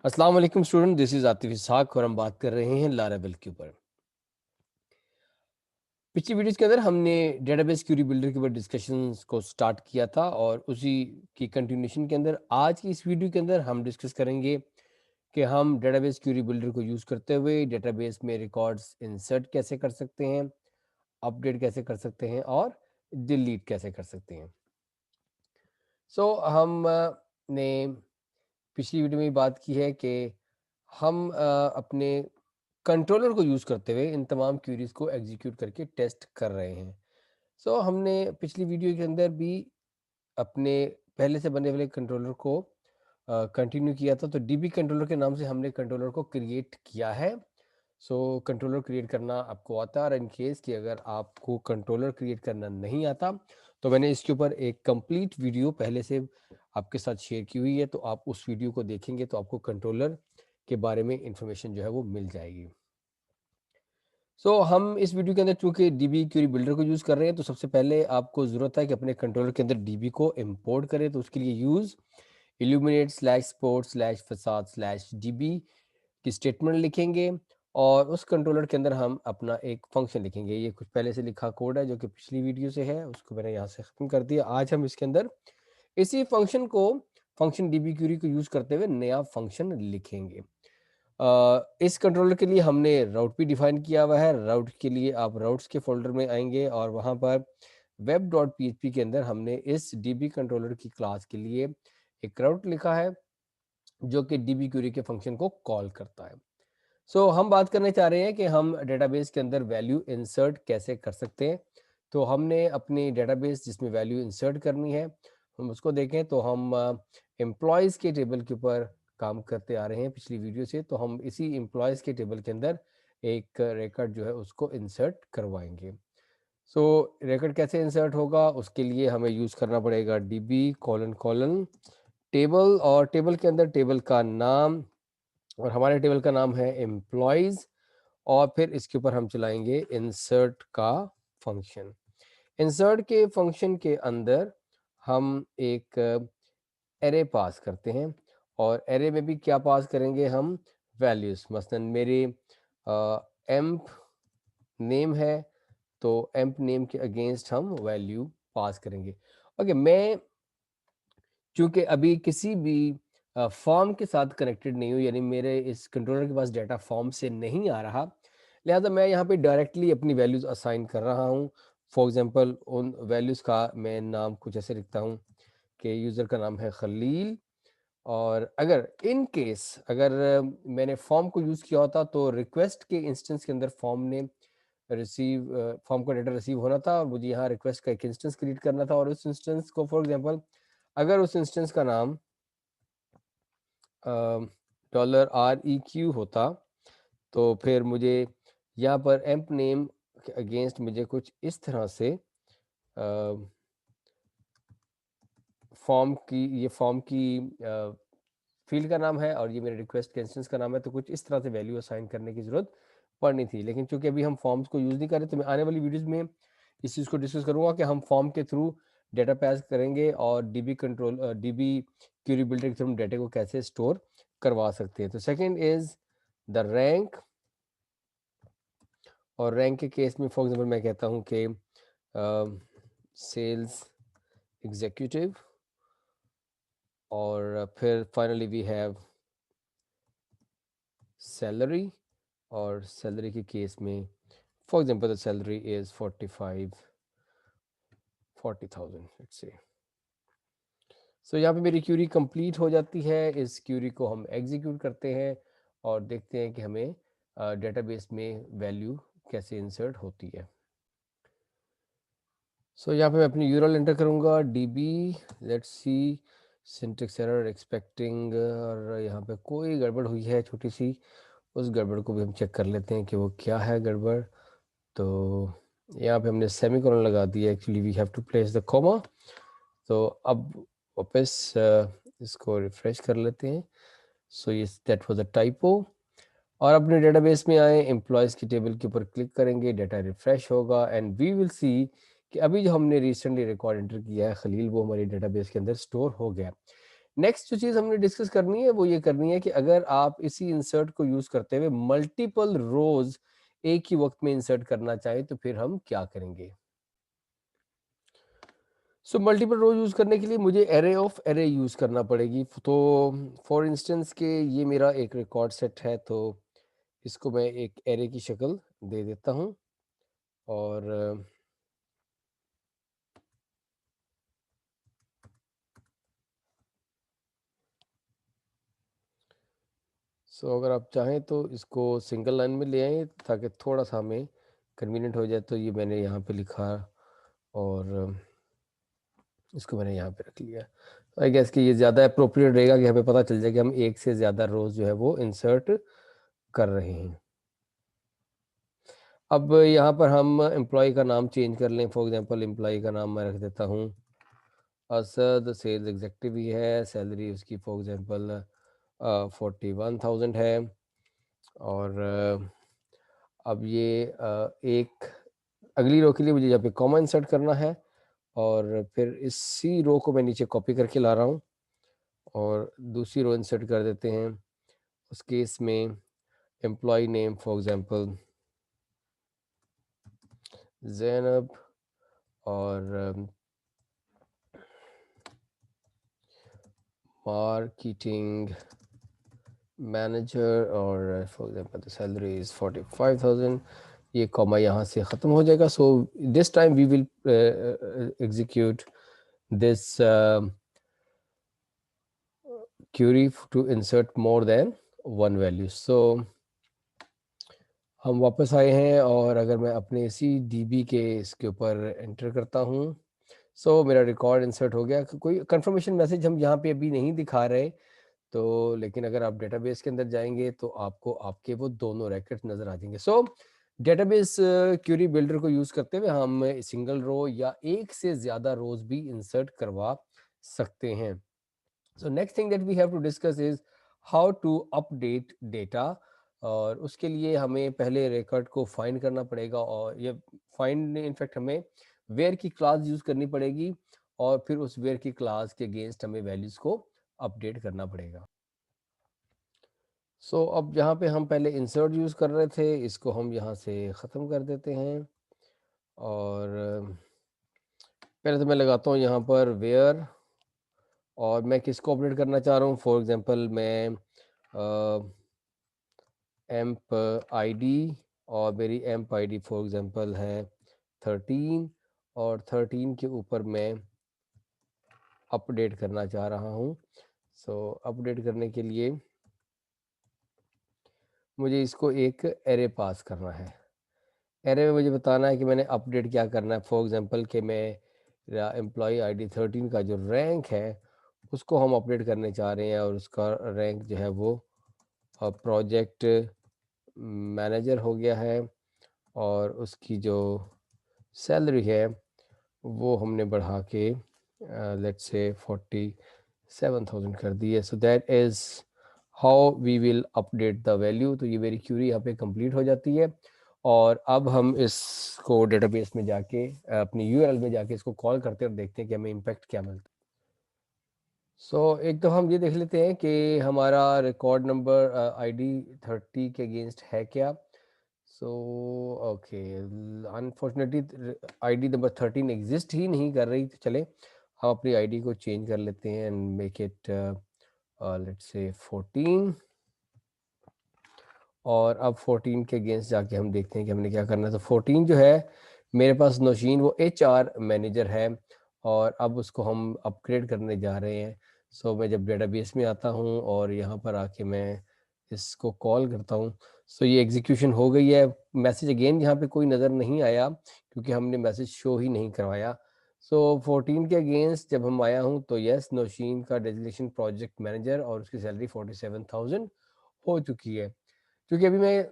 अस्सलाम वालेकुम student, this is Atif इसहाक और हम बात कर रहे हैं लारावेल के ऊपर। पिछली वीडियोस के अंदर हमने डेटाबेस क्यूरी बिल्डर के ऊपर डिस्कशंस को स्टार्ट किया था और उसी की कंटिन्यूशन के अंदर आज की इस वीडियो के अंदर हम डिस्कस करेंगे कि हम डेटाबेस क्यूरी बिल्डर को यूज़ करते हुए डेटाबेस में रिकॉर्ड्स इंसर्ट कैसे कर सकते हैं, अपडेट कैसे कर सकते हैं और डिलीट कैसे कर सकते हैं। हम ने पिछली वीडियो में भी बात की है कि हम अपने कंट्रोलर को यूज़ करते हुए इन तमाम क्यूरीज को एग्जीक्यूट करके टेस्ट कर रहे हैं। हमने पिछली वीडियो के अंदर भी अपने पहले से बने वाले कंट्रोलर को कंटिन्यू किया था। तो डीबी कंट्रोलर के नाम से हमने कंट्रोलर को क्रिएट किया है। कंट्रोलर क्रिएट करना आपको आता है और इन केस कि अगर आपको कंट्रोलर क्रिएट करना नहीं आता तो मैंने इसके ऊपर एक कंप्लीट वीडियो पहले से आपके साथ शेयर की हुई है। तो आप उस वीडियो को देखेंगे तो आपको कंट्रोलर के बारे में इंफॉर्मेशन जो है वो मिल जाएगी। हम इस वीडियो के अंदर चूंकि डीबी क्यूरी बिल्डर को यूज़ कर रहे हैं तो सबसे पहले आपको ज़रूरत है कि अपने कंट्रोलर के अंदर डीबी को इंपोर्ट करें। तो उसके लिए यूज़ illuminate/sport/facade/db की स्टेटमेंट लिखेंगे और उस कंट्रोलर के अंदर हम अपना एक फंक्शन लिखेंगे। ये कुछ पहले से लिखा कोड है जो कि पिछली वीडियो से है, उसको मैंने यहाँ से ख़त्म कर दिया। आज हम इसके अंदर इसी फंक्शन डीबी क्यूरी को यूज़ करते हुए नया फंक्शन लिखेंगे। इस कंट्रोलर के लिए हमने राउट भी डिफाइन किया हुआ है। राउट के लिए आप राउट्स के फोल्डर में आएंगे और वहाँ पर web.php के अंदर हमने इस डीबी कंट्रोलर की क्लास के लिए एक राउट लिखा है जो कि डीबी क्यूरी के फंक्शन को कॉल करता है। हम बात करने चाह रहे हैं कि हम डेटाबेस के अंदर वैल्यू इंसर्ट कैसे कर सकते हैं। तो हमने अपनी डेटाबेस जिसमें वैल्यू इंसर्ट करनी है हम उसको देखें तो हम एम्प्लॉयज़ के टेबल के ऊपर काम करते आ रहे हैं पिछली वीडियो से। तो हम इसी एम्प्लॉयज़ के टेबल के अंदर एक रिकॉर्ड जो है उसको इंसर्ट करवाएंगे। रिकॉर्ड कैसे इंसर्ट होगा उसके लिए हमें यूज़ करना पड़ेगा डीबी कोलन कोलन टेबल और टेबल के अंदर टेबल का नाम और हमारे टेबल का नाम है एम्प्लॉयज़ और फिर इसके ऊपर हम चलाएंगे इंसर्ट का फंक्शन। इंसर्ट के फंक्शन के अंदर हम एक एरे पास करते हैं और एरे में भी क्या पास करेंगे हम वैल्यूज़। मसलन मेरे एम्प नेम है तो एम्प नेम के अगेंस्ट हम वैल्यू पास करेंगे। ओके, मैं चूंकि अभी किसी भी फॉर्म के साथ कनेक्टेड नहीं हूँ, यानी मेरे इस कंट्रोलर के पास डाटा फॉर्म से नहीं आ रहा, लिहाजा मैं यहाँ पे डायरेक्टली अपनी वैल्यूज़ असाइन कर रहा हूँ। फॉर एग्जांपल उन वैल्यूज़ का मैं नाम कुछ ऐसे लिखता हूँ कि यूज़र का नाम है खलील और अगर इन केस अगर मैंने फॉर्म को यूज़ किया होता तो रिक्वेस्ट के इंस्टेंस के अंदर फॉर्म का डाटा रिसीव होना था और मुझे यहाँ रिक्वेस्ट का एक इंस्टेंस क्रिएट करना था और उस इंस्टेंस को फॉर एग्जांपल अगर उस इंस्टेंस का नाम $REQ होता तो फिर मुझे यहाँ पर एम्प नेम के अगेंस्ट मुझे कुछ इस तरह से फॉर्म की फील्ड का नाम है और ये मेरे रिक्वेस्ट के इंस्टेंस का नाम है, तो कुछ इस तरह से वैल्यू असाइन करने की ज़रूरत पड़नी थी। लेकिन चूंकि अभी हम फॉर्म्स को यूज़ नहीं कर रहे तो मैं आने वाली वीडियोज़ में इस चीज़ को डिस्कस करूँगा कि हम फॉर्म के थ्रू डेटा पास करेंगे और डीबी क्यूरी बिल्डर के थ्रू हम डेटा को कैसे स्टोर करवा सकते हैं। तो सेकेंड इज़ द रैंक और रैंक के केस में फॉर एग्जाम्पल मैं कहता हूँ कि सेल्स एग्जीक्यूटिव और फिर फाइनली वी हैव सैलरी और सैलरी के केस में for example the salary is 40,000 let's say. यहाँ पे मेरी क्यूरी कंप्लीट हो जाती है। इस क्यूरी को हम एग्जीक्यूट करते हैं और देखते हैं कि हमें डेटाबेस में वैल्यू कैसे इंसर्ट होती है। यहाँ पे मैं अपनी यूआरएल एंटर करूँगा DB let's see syntax error expecting और यहाँ पे कोई गड़बड़ हुई है छोटी सी, उस गड़बड़ को भी हम चेक कर लेते हैं कि वो क्या है गड़बड़। तो यहाँ पे हमने सेमीकोलन लगा दिया, actually we have to place the comma. तो अब वापस इसको रिफ्रेश कर लेते हैं। ये दैट वाज अ टाइपो और अपने डेटाबेस में आए एम्प्लॉयज़ की टेबल के ऊपर क्लिक करेंगे, डाटा रिफ्रेश होगा एंड वी विल सी कि अभी जो हमने रिसेंटली रिकॉर्ड एंटर किया है खलील वो हमारी डेटाबेस के अंदर स्टोर हो गया। नेक्स्ट जो चीज़ हमने डिस्कस करनी है वो ये करनी है कि अगर आप इसी इंसर्ट को यूज़ करते हुए मल्टीपल रोज एक ही वक्त में इंसर्ट करना चाहें तो फिर हम क्या करेंगे। सो मल्टीपल रो यूज़ करने के लिए मुझे एरे ऑफ एरे यूज़ करना पड़ेगी। तो फॉर इंस्टेंस के ये मेरा एक रिकॉर्ड सेट है, तो इसको मैं एक एरे की शक्ल दे देता हूँ। और अगर आप चाहें तो इसको सिंगल लाइन में ले आएँ ताकि थोड़ा सा हमें कन्वीनियंट हो जाए। तो ये मैंने यहाँ पे लिखा और इसको मैंने यहाँ पे रख लिया। आई गेस कि ये ज़्यादा अप्रोप्रिएट रहेगा कि हमें पता चल जाए कि हम एक से ज़्यादा रोज़ जो है वो इंसर्ट कर रहे हैं। अब यहाँ पर हम एम्प्लॉय का नाम चेंज कर लें। फॉर एग्जांपल एम्प्लॉय का नाम मैं रख देता हूँ असद, सेल्स एग्जीक्टिव ही है, सैलरी उसकी फॉर एग्जांपल 41,000 है। और अब ये एक अगली रो के लिए मुझे यहाँ पे कॉमा इंसर्ट करना है और फिर इसी रो को मैं नीचे कॉपी करके ला रहा हूँ और दूसरी रो इंसर्ट कर देते हैं। उस केस में employee name for example Zainab और मार्केटिंग मैनेजर और for example the salary is 45,000। ये कॉमा यहाँ से ख़त्म हो जाएगा। So this time we will execute this query to insert more than one value. So हम वापस आए हैं और अगर मैं अपने इसी डीबी के इसके ऊपर एंटर करता हूँ, सो मेरा रिकॉर्ड इंसर्ट हो गया। कोई कंफर्मेशन मैसेज हम यहाँ पे अभी नहीं दिखा रहे, तो लेकिन अगर आप डेटाबेस के अंदर जाएंगे तो आपको आपके वो दोनों रैकेट नज़र आ जाएंगे। सो डेटाबेस क्यूरी बिल्डर को यूज़ करते हुए हम सिंगल रो या एक से ज़्यादा रोज भी इंसर्ट करवा सकते हैं। So next thing that we have to discuss is how to update data. और उसके लिए हमें पहले रिकॉर्ड को फाइंड करना पड़ेगा और ये फाइंड इनफैक्ट हमें वेयर की क्लास यूज़ करनी पड़ेगी और फिर उस वेयर की क्लास के अगेंस्ट हमें वैल्यूज़ को अपडेट करना पड़ेगा। अब यहाँ पे हम पहले इंसर्ट यूज़ कर रहे थे, इसको हम यहाँ से ख़त्म कर देते हैं और पहले तो मैं लगाता हूँ यहाँ पर वेयर और मैं किसको अपडेट करना चाह रहा हूँ। फॉर एग्जांपल मैं एम्प आईडी और मेरी एम्प आईडी फॉर एग्जांपल है 13 और 13 के ऊपर मैं अपडेट करना चाह रहा हूँ। अपडेट करने के लिए मुझे इसको एक एरे पास करना है। एरे में मुझे बताना है कि मैंने अपडेट क्या करना है। फॉर एग्जांपल कि मैं एम्प्लॉय आईडी 13 का जो रैंक है उसको हम अपडेट करने चाह रहे हैं और उसका रैंक जो है वो प्रोजेक्ट मैनेजर हो गया है और उसकी जो सैलरी है वो हमने बढ़ा के लेट्स से 47,000 कर दी है। So that is how we will update the value. तो ये मेरी क्यूरी यहाँ पे कंप्लीट हो जाती है और अब हम इसको डेटाबेस में जाके अपनी यूआरएल में जाके इसको कॉल करते हैं और देखते हैं कि हमें इम्पैक्ट क्या मिलता है। एक तो हम ये देख लेते हैं कि हमारा रिकॉर्ड नंबर आईडी 30 के अगेंस्ट है क्या। Okay, unfortunately ID number 13 exist ही नहीं कर रही। तो चले हम अपनी आईडी को चेंज कर लेते हैं and make it let's say 14 और अब 14 के अगेंस्ट जाके हम देखते हैं कि हमने क्या करना है। तो 14 जो है मेरे पास नौशीन वो एचआर मैनेजर है और अब उसको हम अपग्रेड करने जा रहे हैं। मैं जब डेटाबेस में आता हूँ और यहाँ पर आके मैं इसको कॉल करता हूँ, ये एग्जीक्यूशन हो गई है। मैसेज अगेन यहाँ पे कोई नज़र नहीं आया क्योंकि हमने मैसेज शो ही नहीं करवाया। 14 के अगेंस्ट जब हम आया हूँ तो यस, नौशीन का डेजिग्नेशन प्रोजेक्ट मैनेजर और उसकी सैलरी 47,000 हो चुकी है। क्योंकि अभी मैं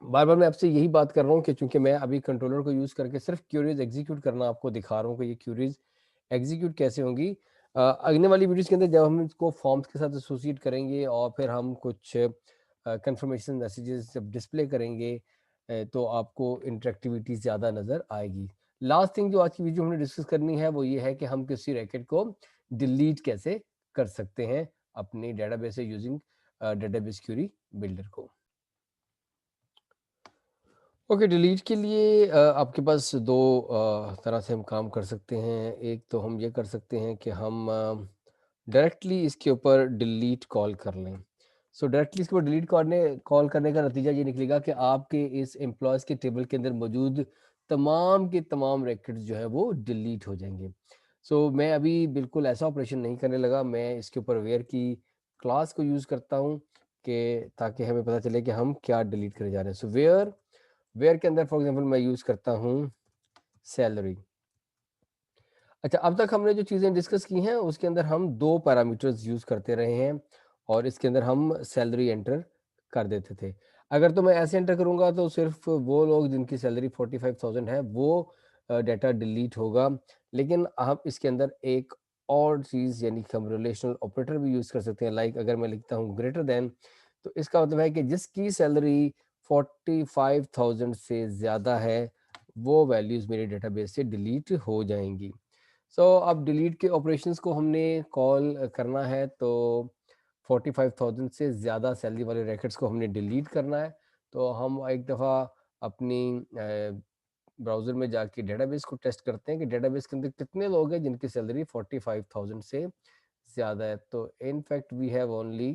बार बार मैं आपसे यही बात कर रहा हूँ कि चूंकि मैं अभी कंट्रोलर को यूज़ करके सिर्फ क्यूरीज एग्जीक्यूट करना आपको दिखा रहा हूँ कि ये क्यूरीज एग्जीक्यूट कैसे होंगी। अगले वाली वीडियोस के अंदर जब हम इसको फॉर्म्स के साथ एसोसिएट करेंगे और फिर हम कुछ कंफर्मेशन मैसेजेस जब डिस्प्ले करेंगे तो आपको इंटरेक्टिविटी ज़्यादा नज़र आएगी। लास्ट थिंग जो आज की वीडियो हमने डिस्कस करनी है वो ये है कि हम किसी रैकेट को डिलीट कैसे कर सकते हैं अपनी डेटाबेस से यूजिंग डेटाबेस क्वेरी बिल्डर को। ओके, डिलीट के लिए आपके पास दो तरह से हम काम कर सकते हैं। एक तो हम ये कर सकते हैं कि हम डायरेक्टली इसके ऊपर डिलीट कॉल कर लें। सो डायरेक्टली इसके ऊपर डिलीट कॉल करने का नतीजा ये निकलेगा कि आपके इस एम्प्लॉयज़ के टेबल के अंदर मौजूद तमाम के तमाम रिकॉर्ड्स जो है वो डिलीट हो जाएंगे। सो मैं अभी बिल्कुल ऐसा ऑपरेशन नहीं करने लगा, मैं इसके ऊपर वेयर की क्लास को यूज़ करता हूँ कि ताकि हमें पता चले कि हम क्या डिलीट करने जा रहे हैं। सो वेयर के अंदर फॉर एग्जांपल मैं यूज़ करता हूँ सैलरी। अच्छा, अब तक हमने जो चीज़ें डिस्कस की हैं उसके अंदर हम 2 पैरामीटर्स यूज़ करते रहे हैं और इसके अंदर हम सैलरी एंटर कर देते थे। अगर तो मैं ऐसे एंटर करूँगा तो सिर्फ़ वो लोग जिनकी सैलरी 45,000 है वो डाटा डिलीट होगा। लेकिन हम इसके अंदर एक और चीज़ यानी कि हम रिलेशनल ऑपरेटर भी यूज़ कर सकते हैं। लाइक अगर मैं लिखता हूँ ग्रेटर दैन, तो इसका मतलब है कि जिसकी सैलरी 45,000 से ज़्यादा है वो वैल्यूज़ मेरे डेटाबेस से डिलीट हो जाएँगी। अब डिलीट के ऑपरेशंस को हमने कॉल करना है तो 45,000 से ज़्यादा सैलरी वाले रैकेट्स को हमने डिलीट करना है। तो हम एक दफ़ा अपनी ब्राउज़र में जाके डेटाबेस को टेस्ट करते हैं कि डेटाबेस के अंदर कितने लोग हैं जिनकी सैलरी 45,000 से ज़्यादा है। तो in fact we have only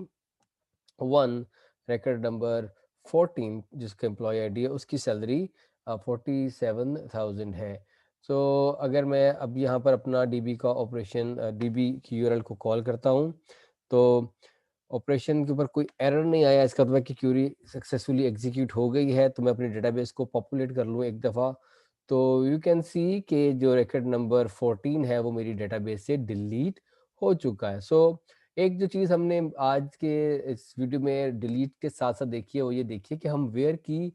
one record number 14 जिसका एम्प्लॉय आईडी है, उसकी सैलरी 47,000 है। अगर मैं अब यहाँ पर अपना डीबी का ऑपरेशन डीबी की यूआरएल को कॉल करता हूँ तो ऑपरेशन के ऊपर कोई एरर नहीं आया, इसका मतलब है कि क्यूरी सक्सेसफुली एग्जीक्यूट हो गई है। तो मैं अपने डेटाबेस को पॉपुलेट कर लूँ एक दफ़ा, तो यू कैन सी कि जो रिकॉर्ड नंबर 14 है वो मेरी डेटाबेस से डिलीट हो चुका है। एक जो चीज़ हमने आज के इस वीडियो में डिलीट के साथ-साथ देखी है वो ये देखिए कि हम वेयर की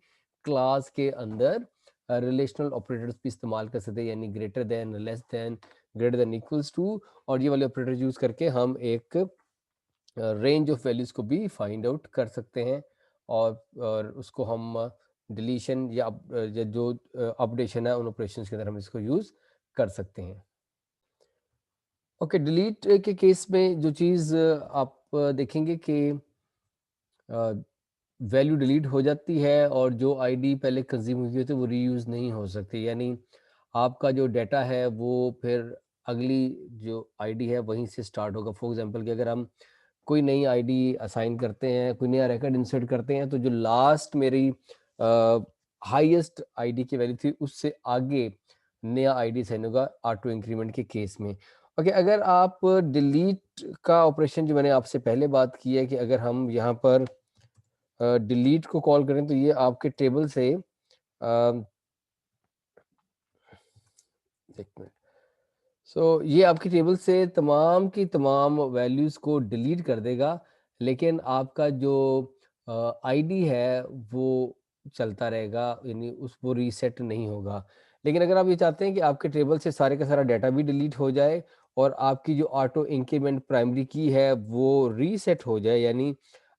क्लास के अंदर रिलेशनल ऑपरेटर्स भी इस्तेमाल कर सकते हैं, यानी greater than, less than, greater than equals to, और ये वाले ऑपरेटर यूज़ करके हम एक रेंज ऑफ वैल्यूज़ को भी फाइंड आउट कर सकते हैं और उसको हम डिलीशन या जो अपडेशन है उन ऑपरेशंस के अंदर हम इसको यूज़ कर सकते हैं। ओके, डिलीट के केस में जो चीज़ आप देखेंगे कि वैल्यू डिलीट हो जाती है और जो आईडी पहले कंज्यूम हुई होती है वो रीयूज़ नहीं हो सकती, यानी आपका जो डाटा है वो फिर अगली जो आईडी है वहीं से स्टार्ट होगा। फॉर एग्जांपल कि अगर हम कोई नई आईडी असाइन करते हैं, कोई नया रिकॉर्ड इंसर्ट करते हैं, तो जो लास्ट मेरी हाईएस्ट आईडी की वैल्यू थी उससे आगे नया आईडी साइन होगा ऑटो इंक्रीमेंट के केस में। ओके, अगर आप डिलीट का ऑपरेशन जो मैंने आपसे पहले बात की है कि अगर हम यहाँ पर डिलीट को कॉल करें तो ये आपके टेबल से एक मिनट, ये आपकी टेबल से तमाम की तमाम वैल्यूज़ को डिलीट कर देगा, लेकिन आपका जो आईडी है वो चलता रहेगा, यानी उस वो रीसेट नहीं होगा। लेकिन अगर आप ये चाहते हैं कि आपके टेबल से सारे का सारा डाटा भी डिलीट हो जाए और आपकी जो ऑटो इंक्रीमेंट प्राइमरी की है वो रीसेट हो जाए, यानी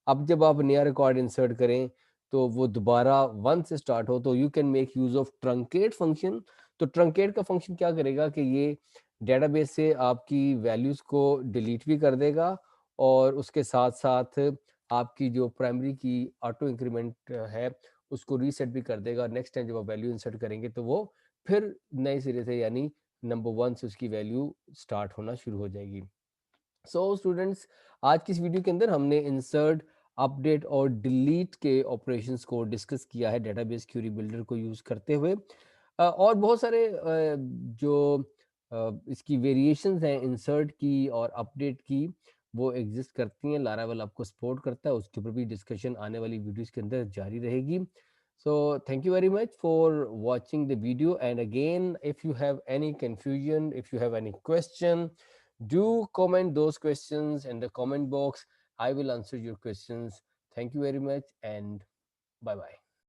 अब जब आप नया रिकॉर्ड इंसर्ट करें तो वो दोबारा 1 से स्टार्ट हो, तो you can make use of truncate function. तो ट्रंकेट का फंक्शन क्या करेगा कि ये डेटाबेस से आपकी वैल्यूज़ को डिलीट भी कर देगा और उसके साथ-साथ आपकी जो प्राइमरी की ऑटो इंक्रीमेंट है, उसको रीसेट भी कर देगा। नेक्स्ट टाइम जब आप वैल्यू इंसर्ट करेंगे तो वो फिर नए सिरे से यानी नंबर 1 से उसकी वैल्यू स्टार्ट होना शुरू हो जाएगी। स्टूडेंट्स, आज की इस वीडियो के अंदर हमने इंसर्ट, अपडेट और डिलीट के ऑपरेशंस को डिस्कस किया है डेटाबेस क्वेरी बिल्डर को यूज़ करते हुए। और बहुत सारे जो इसकी वेरिएशंस हैं इंसर्ट की और अपडेट की, वो एग्जिस्ट करती हैं। लारावेल आपको सपोर्ट करता है, उसके ऊपर भी डिस्कशन आने वाली वीडियोस के अंदर जारी रहेगी। Thank you very much for watching the video, and again, if you have any confusion, if you have any question, do comment those questions in the comment box. I will answer your questions. Thank you very much and bye bye.